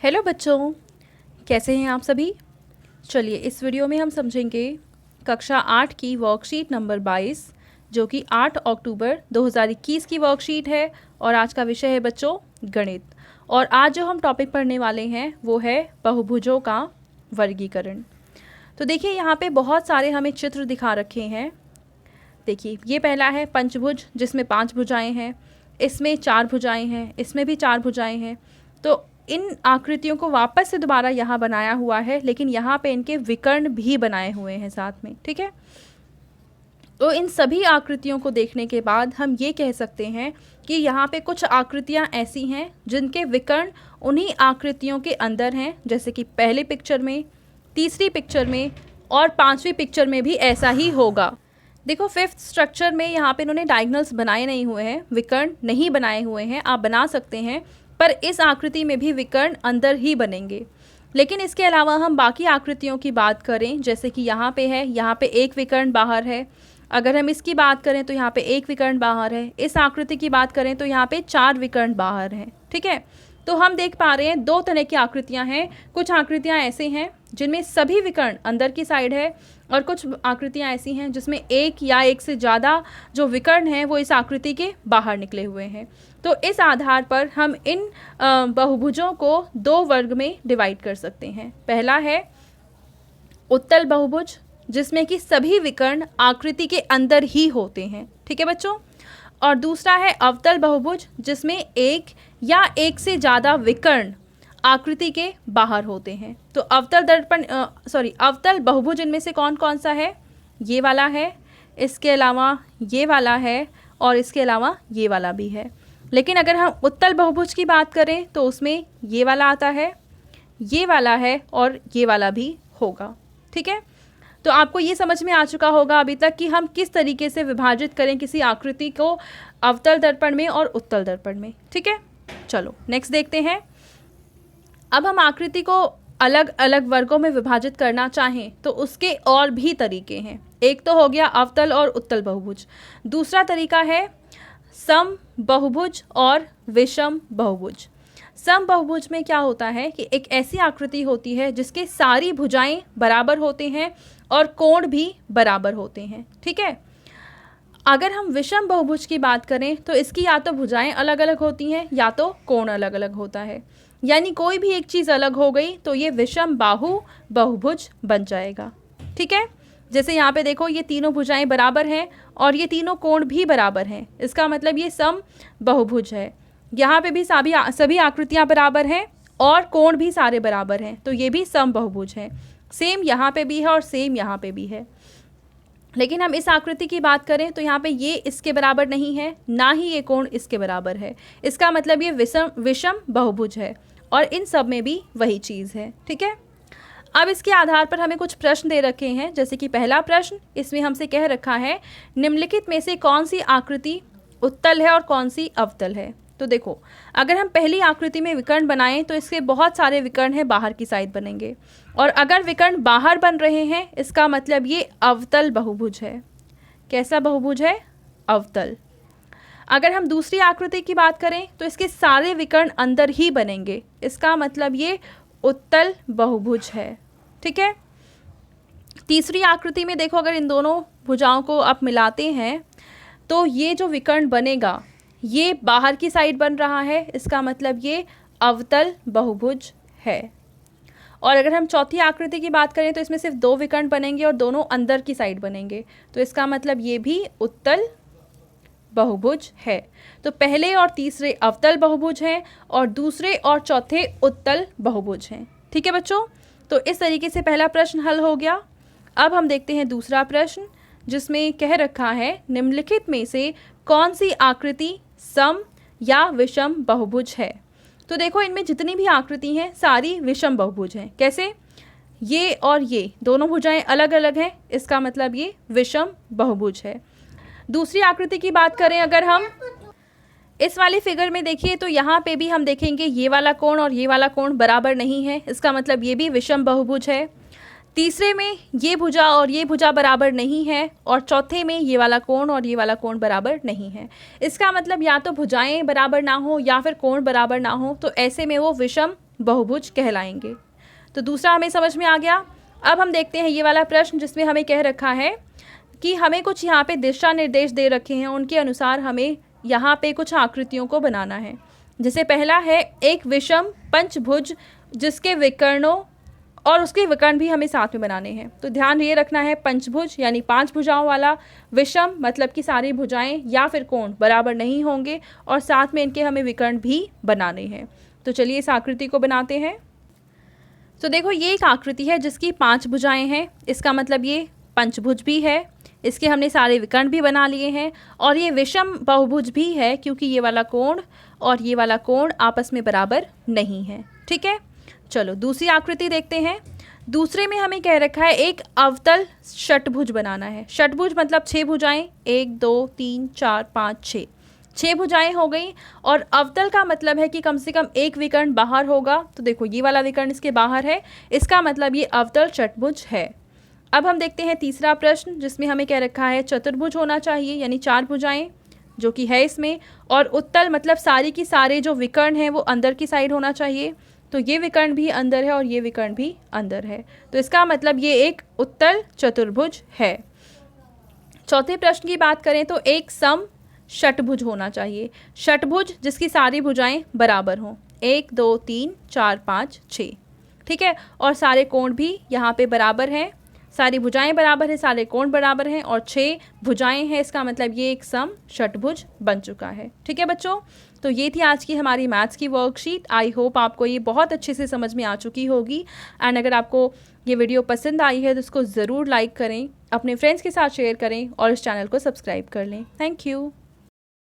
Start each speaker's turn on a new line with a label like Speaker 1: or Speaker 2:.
Speaker 1: Hello बच्चों, कैसे हैं आप सभी। चलिए इस वीडियो में हम समझेंगे कक्षा 8 की वर्कशीट नंबर 22 जो कि 8 अक्टूबर 2021 की वर्कशीट है और आज का विषय है बच्चों गणित। और आज जो हम टॉपिक पढ़ने वाले हैं वो है बहुभुजों का वर्गीकरण। तो देखिए यहाँ पे बहुत सारे हमें चित्र दिखा रखे हैं। देखिए ये पहला है पंचभुज जिसमें 5 भुजाएं हैं, इसमें 4 भुजाएं हैं, इसमें भी 4 भुजाएं हैं। तो इन आकृतियों को वापस से दोबारा यहाँ बनाया हुआ है, लेकिन यहाँ पे इनके विकर्ण भी बनाए हुए हैं साथ में, ठीक है। तो इन सभी आकृतियों को देखने के बाद हम ये कह सकते हैं कि यहाँ पे कुछ आकृतियाँ ऐसी हैं जिनके विकर्ण उन्हीं आकृतियों के अंदर हैं, जैसे कि पहली पिक्चर में, तीसरी पिक्चर में और 5वीं पिक्चर में भी ऐसा ही होगा। देखो 5th स्ट्रक्चर में यहाँ पे इन्होंने डायगोनल्स बनाए नहीं हुए हैं, विकर्ण नहीं बनाए हुए हैं। आप बना सकते हैं पर इस आकृति में भी विकर्ण अंदर ही बनेंगे। लेकिन इसके अलावा हम बाकी आकृतियों की बात करें, जैसे कि यहाँ पे है, यहाँ पे एक विकर्ण बाहर है। अगर हम इसकी बात करें तो यहाँ पे एक विकर्ण बाहर है। इस आकृति की बात करें तो यहाँ पे 4 विकर्ण बाहर हैं, ठीक है। तो हम देख पा रहे हैं 2 तरह की आकृतियाँ हैं। कुछ आकृतियाँ ऐसे हैं जिनमें सभी विकर्ण अंदर की साइड है और कुछ आकृतियाँ ऐसी हैं जिसमें एक या एक से ज़्यादा जो विकर्ण हैं वो इस आकृति के बाहर निकले हुए हैं। तो इस आधार पर हम इन बहुभुजों को 2 वर्ग में डिवाइड कर सकते हैं। पहला है उत्तल बहुभुज जिसमें कि सभी विकर्ण आकृति के अंदर ही होते हैं, ठीक है बच्चों। और दूसरा है अवतल बहुभुज जिसमें एक या एक से ज़्यादा विकर्ण आकृति के बाहर होते हैं। तो अवतल बहुभुज इनमें से कौन कौन सा है? ये वाला है, इसके अलावा ये वाला है और इसके अलावा ये वाला भी है। लेकिन अगर हम उत्तल बहुभुज की बात करें तो उसमें ये वाला आता है, ये वाला है और ये वाला भी होगा, ठीक है। तो आपको ये समझ में आ चुका होगा अभी तक कि हम किस तरीके से विभाजित करें किसी आकृति को अवतल दर्पण में और उत्तल दर्पण में, ठीक है। चलो नेक्स्ट देखते हैं। अब हम आकृति को अलग अलग वर्गों में विभाजित करना चाहें तो उसके और भी तरीके हैं। एक तो हो गया अवतल और उत्तल बहुभुज, दूसरा तरीका है सम बहुभुज और विषम बहुभुज। सम बहुभुज में क्या होता है कि एक ऐसी आकृति होती है जिसके सारी भुजाएं बराबर होते हैं और कोण भी बराबर होते हैं, ठीक है। अगर हम विषम बहुभुज की बात करें तो इसकी या तो भुजाएं अलग अलग होती हैं या तो कोण अलग अलग होता है, यानी कोई भी एक चीज़ अलग हो गई तो ये विषम बाहु बहुभुज बन जाएगा, ठीक है। जैसे यहाँ पे देखो ये तीनों भुजाएं बराबर हैं और ये तीनों कोण भी बराबर हैं, इसका मतलब ये सम बहुभुज है। यहाँ पे भी सभी आकृतियाँ बराबर हैं और कोण भी सारे बराबर हैं, तो ये भी सम बहुभुज है। सेम यहाँ पे भी है और सेम यहाँ पे भी है। लेकिन हम इस आकृति की बात करें तो यहाँ पे ये इसके बराबर नहीं है, ना ही ये कोण इसके बराबर है, इसका मतलब ये विषम बहुभुज है और इन सब में भी वही चीज़ है, ठीक है। अब इसके आधार पर हमें कुछ प्रश्न दे रखे हैं, जैसे कि पहला प्रश्न इसमें हमसे कह रखा है निम्नलिखित में से कौन सी आकृति उत्तल है और कौन सी अवतल है। तो देखो अगर हम पहली आकृति में विकर्ण बनाएं तो इसके बहुत सारे विकर्ण हैं बाहर की साइड बनेंगे, और अगर विकर्ण बाहर बन रहे हैं इसका मतलब ये अवतल बहुभुज है। कैसा बहुभुज है? अवतल। अगर हम दूसरी आकृति की बात करें तो इसके सारे विकर्ण अंदर ही बनेंगे, इसका मतलब ये उत्तल बहुभुज है, ठीक है। तीसरी आकृति में देखो अगर इन दोनों भुजाओं को आप मिलाते हैं तो ये जो विकर्ण बनेगा ये बाहर की साइड बन रहा है, इसका मतलब ये अवतल बहुभुज है। और अगर हम चौथी आकृति की बात करें तो इसमें सिर्फ 2 विकर्ण बनेंगे और दोनों अंदर की साइड बनेंगे, तो इसका मतलब ये भी उत्तल बहुभुज है। तो पहले और तीसरे अवतल बहुभुज हैं और दूसरे और चौथे उत्तल बहुभुज हैं, ठीक है बच्चों। तो इस तरीके से पहला प्रश्न हल हो गया। अब हम देखते हैं दूसरा प्रश्न जिसमें कह रखा है निम्नलिखित में से कौन सी आकृति सम या विषम बहुभुज है। तो देखो इनमें जितनी भी आकृति हैं सारी विषम बहुभुज हैं। कैसे? ये और ये दोनों भुजाएं अलग अलग हैं, इसका मतलब ये विषम बहुभुज है। दूसरी आकृति की बात करें अगर हम इस वाली फिगर में देखिए तो यहाँ पे भी हम देखेंगे ये वाला कोण और ये वाला कोण बराबर नहीं है, इसका मतलब ये भी विषम बहुभुज है। तीसरे में ये भुजा और ये भुजा बराबर नहीं है और चौथे में ये वाला कोण और ये वाला कोण बराबर नहीं है, इसका मतलब या तो भुजाएं बराबर ना हो या फिर कोण बराबर ना हो, तो ऐसे में वो विषम बहुभुज कहलाएंगे। तो दूसरा हमें समझ में आ गया। अब हम देखते हैं ये वाला प्रश्न जिसमें हमें कह रखा है कि हमें कुछ यहाँ पे दिशा निर्देश दे रखे हैं, उनके अनुसार हमें यहाँ पे कुछ आकृतियों को बनाना है। जैसे पहला है एक विषम पंचभुज जिसके विकर्णों और उसके विकर्ण भी हमें साथ में बनाने हैं। तो ध्यान ये रखना है, पंचभुज यानी 5 भुजाओं वाला, विषम मतलब कि सारी भुजाएं या फिर कोण बराबर नहीं होंगे, और साथ में इनके हमें विकर्ण भी बनाने हैं। तो चलिए इस आकृति को बनाते हैं। तो देखो ये एक आकृति है जिसकी 5 भुजाएं हैं, इसका मतलब ये पंचभुज भी है, इसके हमने सारे विकर्ण भी बना लिए हैं, और ये विषम बहुभुज भी है क्योंकि ये वाला कोण और ये वाला कोण आपस में बराबर नहीं है। ठीक है, चलो दूसरी आकृति देखते हैं। दूसरे में हमें कह रखा है एक अवतल षटभुज बनाना है। षटभुज मतलब 6 भुजाएं, 1 2 3 4 5 6 भुजाएं हो गई, और अवतल का मतलब है कि कम से कम एक विकर्ण बाहर होगा। तो देखो ये वाला विकर्ण इसके बाहर है, इसका मतलब ये अवतल षटभुज है। अब हम देखते हैं तीसरा प्रश्न जिसमें हमें कह रखा है चतुर्भुज होना चाहिए, यानी 4 भुजाएं, जो कि है इसमें, और उत्तल मतलब सारी की सारे जो विकर्ण हैं वो अंदर की साइड होना चाहिए। तो ये विकर्ण भी अंदर है और ये विकर्ण भी अंदर है, तो इसका मतलब ये एक उत्तल चतुर्भुज है। चौथे प्रश्न की बात करें तो एक सम षटभुज होना चाहिए। षटभुज जिसकी सारी भुजाएं बराबर हों, 1 2 3 4 5 6, ठीक है, और सारे कोण भी यहाँ पे बराबर हैं, सारी भुजाएं बराबर है, सारे कोण बराबर हैं, और 6 भुजाएं हैं, इसका मतलब ये एक सम षटभुज बन चुका है। ठीक है बच्चों, तो ये थी आज की हमारी मैथ्स की वर्कशीट। आई होप आपको ये बहुत अच्छे से समझ में आ चुकी होगी। एंड अगर आपको ये वीडियो पसंद आई है तो इसको ज़रूर लाइक करें, अपने फ्रेंड्स के साथ शेयर करें और इस चैनल को सब्सक्राइब कर लें। Thank you.